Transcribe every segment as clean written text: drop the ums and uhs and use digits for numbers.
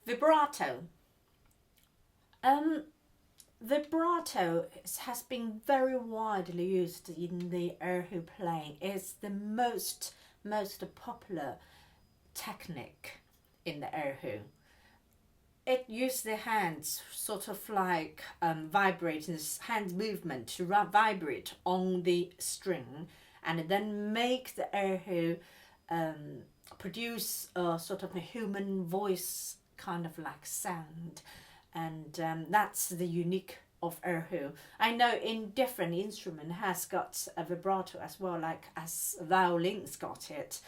Vibrato. Vibrato has been very widely used in the Erhu playing. It's the most popular technique in the Erhu. It uses the hands, sort of like vibrating, hand movement to vibrate on the string, and then make the Erhu produce a sort of a human voice kind of like sound. And that's the unique of Erhu. I know in different instrument has got a vibrato as well, like as violin's got it,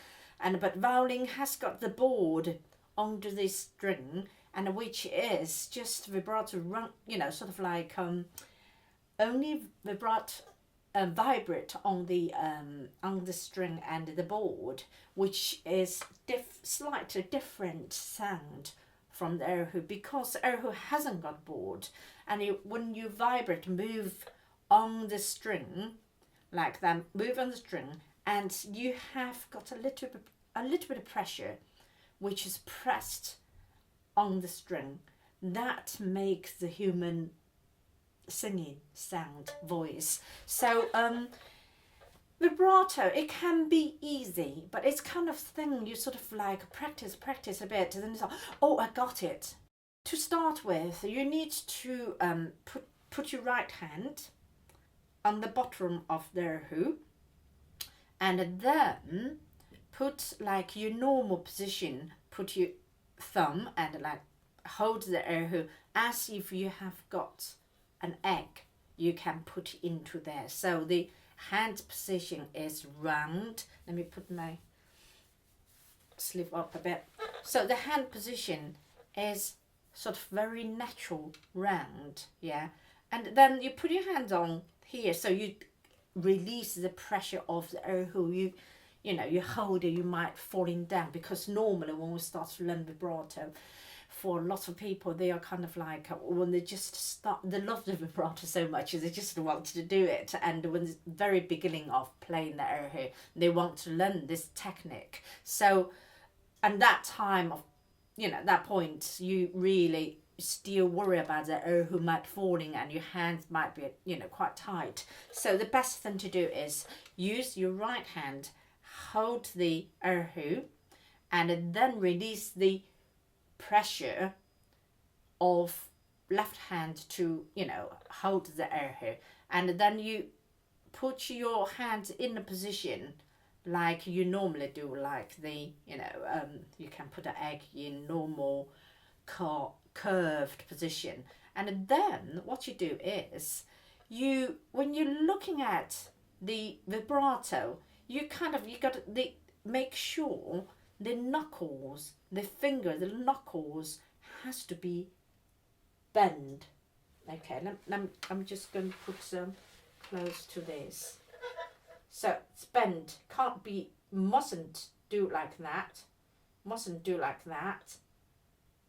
but violin has got the board onto the string, and which is just vibrato run, sort of like only vibrato vibrate on the string and the board, which is slightly different sound from the Erhu, because Erhu hasn't got board, and when you vibrate, move on the string like that, move on the string, and you have got a little bit of pressure, which is pressed on the string, that makes the human singing sound voice. So vibrato, it can be easy, but it's kind of thing you sort of like practice a bit, and then it's like, oh, I got it. To start with, you need to put your right hand on the bottom of the Erhu, and then put like your normal position, put your thumb and like hold the Erhu as if you have got an egg you can put into there. So the hand position is round. Let me put my sleeve up a bit. So the hand position is sort of very natural round, yeah. And then you put your hand on here, so you release the pressure of the Erhu. You hold it, you might falling down, because normally when we start to learn vibrato, for lots of people, they are kind of like, when they just start, they love the vibrato so much, they just want to do it. And when the very beginning of playing the Erhu, they want to learn this technique. So, and that time of, that point, you really still worry about the Erhu might falling, and your hands might be, quite tight. So the best thing to do is use your right hand, hold the Erhu, and then release the pressure of left hand to hold the Erhu, and then you put your hands in a position like you normally do, like the you can put an egg in normal curved position. And then what you do is, when you're looking at the vibrato, you got to make sure the knuckles, the knuckles has to be bent. Okay, I'm just going to put some close to this. So it's bent, mustn't do like that.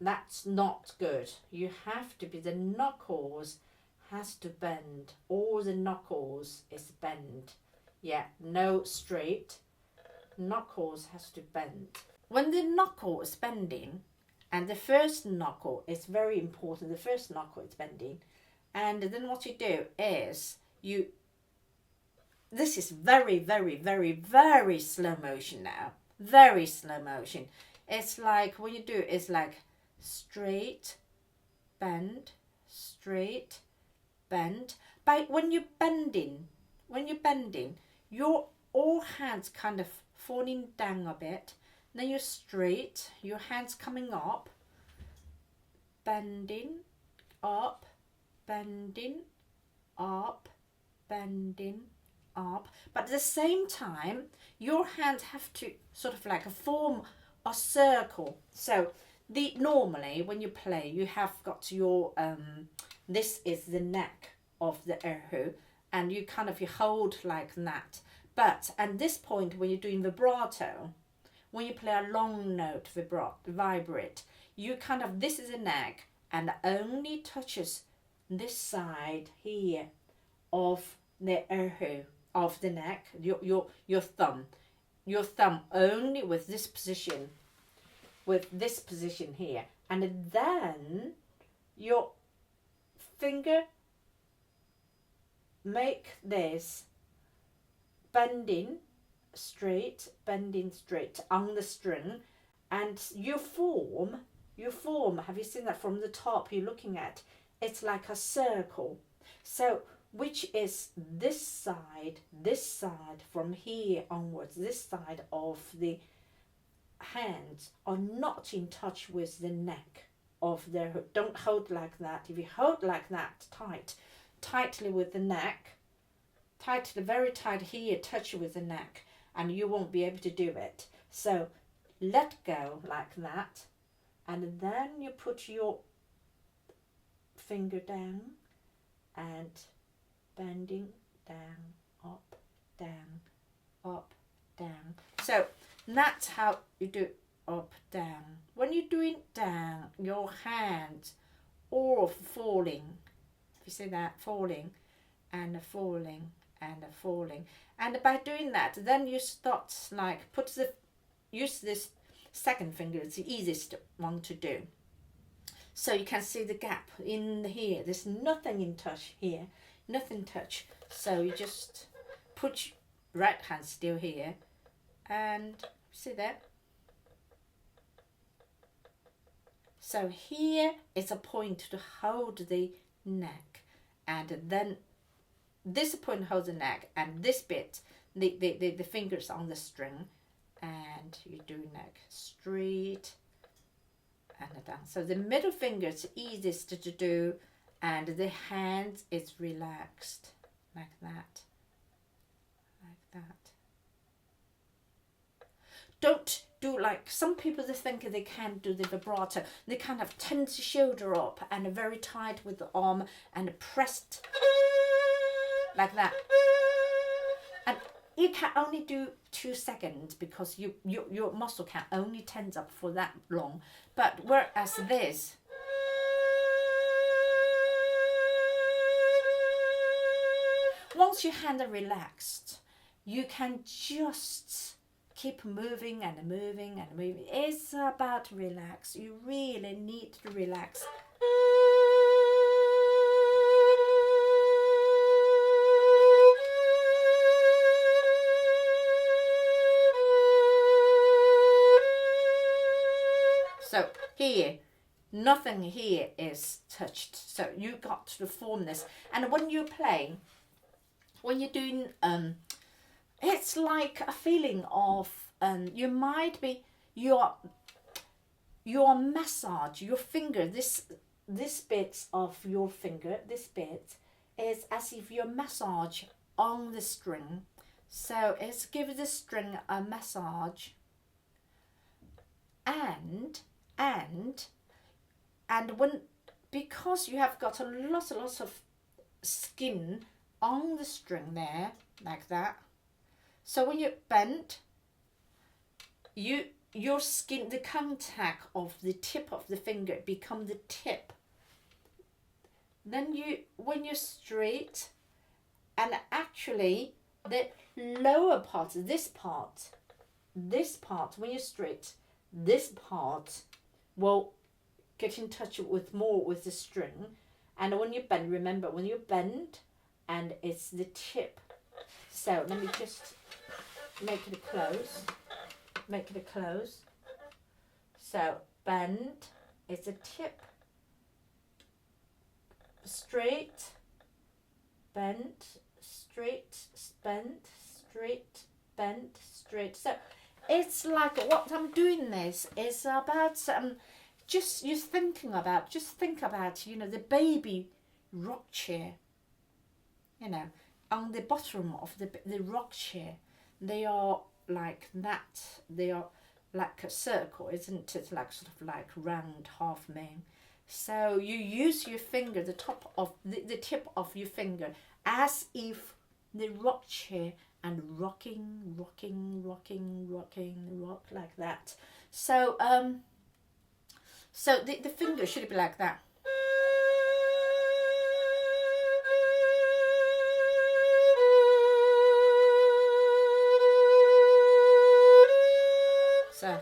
That's not good. You have to be, the knuckles has to bend. All the knuckles is bent. Yeah, no straight. Knuckles has to bend. When the knuckle is bending, and the first knuckle is very important, the first knuckle is bending, and then what you do is this is very, very, very, very slow motion now. Very slow motion. It's like, when you do, it's like straight, bend, straight, bend. When you're bending, your all hands kind of falling down a bit. Then you're straight, your hands coming up, bending, up, bending, up, bending, up. But at the same time, your hands have to sort of like form a circle. So normally when you play, you have got your this is the neck of the Erhu, and you hold like that. But at this point, when you're doing vibrato, when you play a long note vibrate, you this is the neck, and only touches this side here of the Erhu, of the neck, your thumb only with this position. with this position here, and then your finger make this bending straight on the string, and you form, have you seen that from the top you're looking at? It's like a circle. So which is this side from here onwards, this side of the hands are not in touch with the neck of their hook. Don't hold like that. If you hold like that tightly with the neck, tightly, very tight here, touch with the neck, and you won't be able to do it. So let go like that, and then you put your finger down and bending down, up, down, up, down. So that's how you do up, down. When you're doing down, your hands all falling. If you see that, falling and falling and falling. And by doing that, then you start like use this second finger. It's the easiest one to do. So you can see the gap in here. There's nothing in touch here, nothing touch. So you just put right hand still here, and see that. So here is a point to hold the neck, and then this point holds the neck, and this bit, the fingers on the string, and you do neck straight and down. So the middle finger is easiest to do, and the hand is relaxed like that, like that. Don't do like some people, they think they can't do the vibrato. They kind of tense the shoulder up and very tight with the arm and pressed like that. And you can only do 2 seconds because your muscle can only tense up for that long. But whereas this, once your hands are relaxed, you can just keep moving and moving and moving. It's about relax. You really need to relax. So here, nothing here is touched. So you got to form this. And when you play, when you're doing, it's like a feeling of, you might be, your massage, your finger, this bit of your finger, this bit is as if you massage on the string. So it's give the string a massage, and when, because you have got a lot of skin on the string there, like that. So when you bend, your skin, the contact of the tip of the finger become the tip. Then when you're straight, and actually the lower part, this part, when you're straight, this part will get in touch with the string. And when you bend, remember when you bend, and it's the tip. So let me just make it close. So bend is a tip, straight, bend, straight, bend, straight, bend, straight. So it's like what I'm doing this is about just think about the baby rock chair, on the bottom of the rock chair. They are like that. They are like a circle, isn't it? Like sort of like round half moon. So you use your finger, the top of the tip of your finger, as if the rock chair, and rocking like that. So so the finger should be like that. So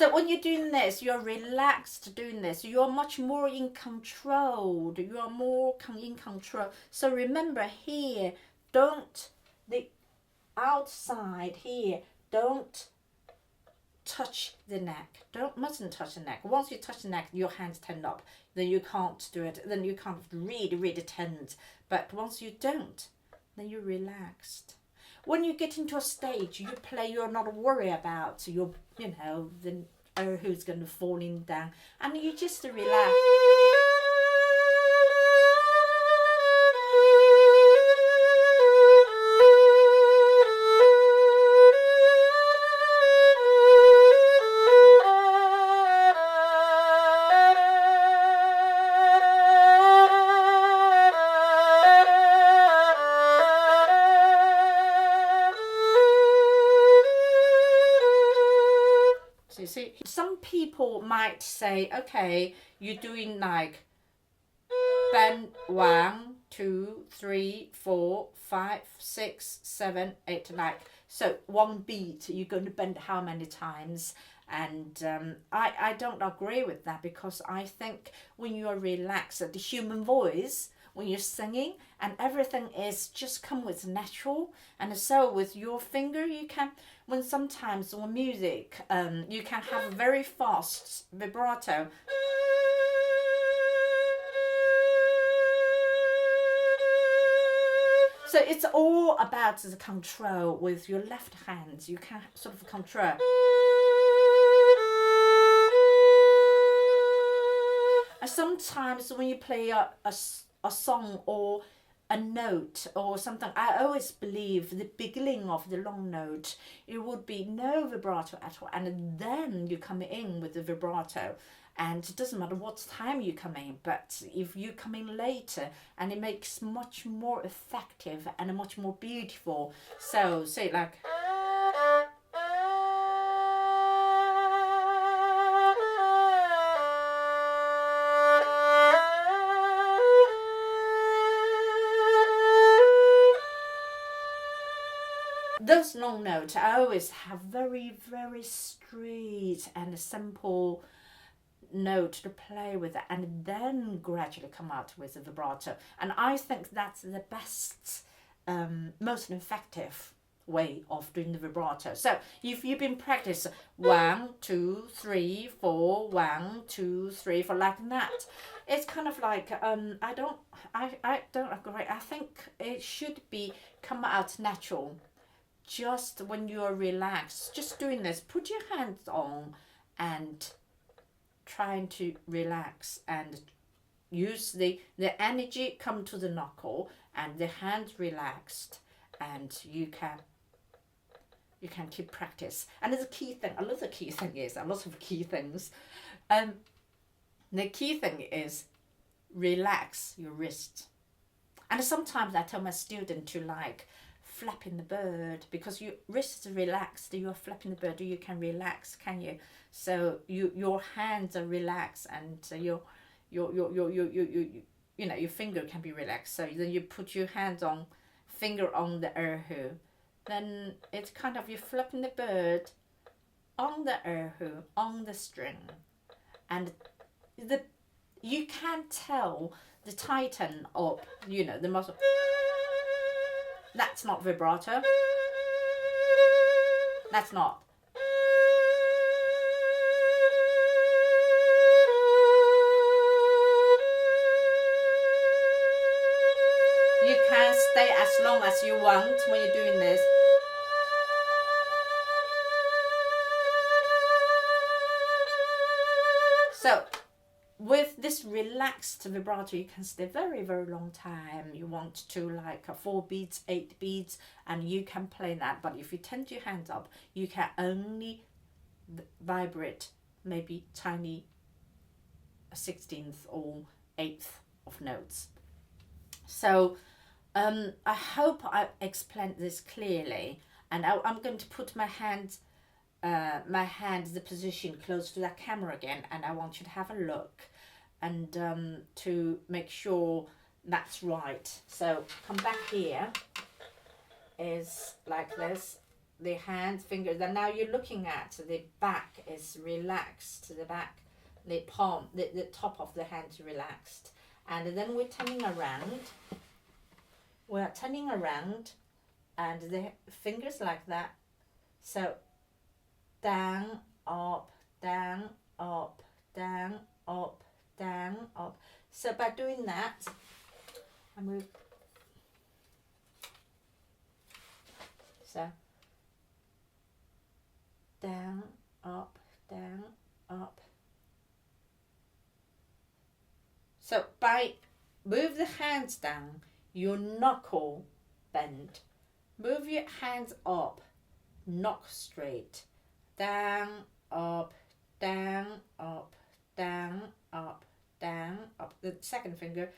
So when you're doing this, you're relaxed doing this. You're much more in control. You are more in control. So remember here, don't, the outside here, don't touch the neck. Mustn't touch the neck. Once you touch the neck, your hands tend up. Then you can't do it. Then you can't really tend. But once you don't, then you're relaxed. When you get into a stage, you play, you're not worried about your, the who's going to falling down, and you just relax. You see, some people might say, okay, you're doing like bend 1, 2, 3, 4, 5, 6, 7, 8, like so. One beat, you're going to bend how many times? And I don't agree with that, because I think when you are relaxed, the human voice, when you're singing, and everything is just come with natural. And so with your finger, you can, when sometimes when music, you can have a very fast vibrato. So it's all about the control with your left hand. You can sort of control. And sometimes when you play a song or a note or something, I always believe the beginning of the long note, it would be no vibrato at all, and then you come in with the vibrato. And it doesn't matter what time you come in, but if you come in later, and it makes much more effective and much more beautiful. So say like, those long notes, I always have very straight and simple note to play with, and then gradually come out with the vibrato. And I think that's the best, most effective way of doing the vibrato. So if you've been practice 1, 2, 3, 4, 1, 2, 3, 4, like that, it's kind of like I don't agree. I think it should be come out natural. Just when you're relaxed, just doing this, put your hands on and trying to relax and use the energy come to the knuckle and the hands relaxed, and you can keep practice. And there's a key thing, a lot of key things. The key thing is relax your wrist. And sometimes I tell my student to like flapping the bird, because your wrists are relaxed, you're flapping the bird, you can relax, can you? So your hands are relaxed, and your finger can be relaxed. So then you put your hands on, finger on the Erhu, then it's kind of, you're flapping the bird on the Erhu, on the string, and you can tell the tighten up, the muscle. That's not vibrato. That's not. You can stay as long as you want when you're doing this. So with this relaxed vibrato, you can stay very long time. You want to like 4 beats, 8 beats, and you can play that. But if you tend your hands up, you can only vibrate maybe tiny 16th or 8th of notes. So I hope I explained this clearly, and I'm going to put my hand, the position close to that camera again, and I want you to have a look and to make sure that's right. So come back here, is like this, the hand fingers, and now you're looking at the back is relaxed, the back, the palm, the top of the hand relaxed. And then we're turning around. We're turning around and the fingers like that. So down, up, down, up, down, up, down, up. So by doing that, I move. So down, up, down, up. So by move the hands down, your knuckle bend. Move your hands up, knock straight. Down, up, down, up, down, up, down, up. The second finger,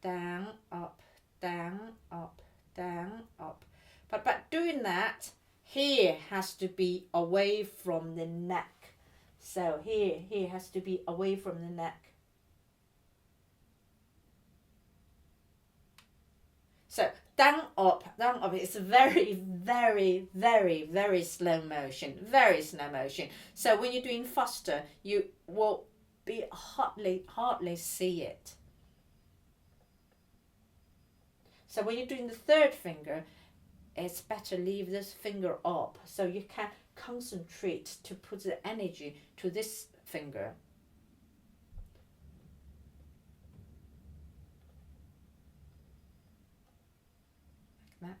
down, up, down, up, down, up. But by doing that, here has to be away from the neck. So here has to be away from the neck. So down, up. It's very, very, very, very slow motion. Very slow motion. So when you're doing faster, you will be hardly see it. So when you're doing the third finger, it's better leave this finger up so you can concentrate to put the energy to this finger. Like that.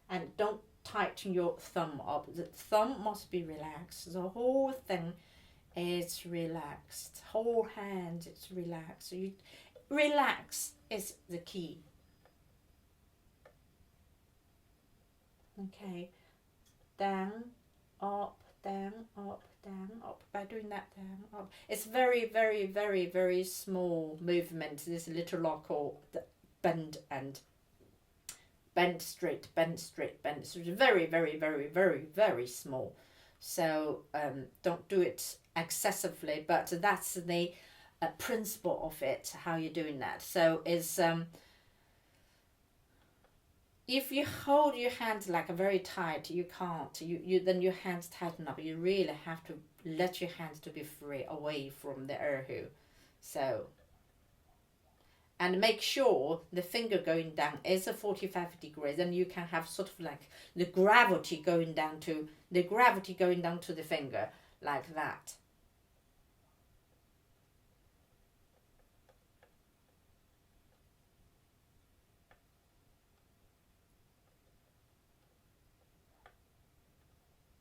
And don't tighten your thumb up. The thumb must be relaxed. The whole thing is relaxed. Whole hand is relaxed. So you relax is the key. Okay. Down, up, down, up, down, up. By doing that, down, up. It's very, very, very, very small movement. This little lock or bend and bend straight, bend straight, bend. So it's very, very, very, very, very small. So don't do it excessively, but that's the principle of it, how you're doing that. So is if you hold your hands like very tight, you can't. You then your hands tighten up. You really have to let your hands to be free away from the Erhu. So. And make sure the finger going down is a 45 degrees, and you can have sort of like the gravity going down to the finger like that.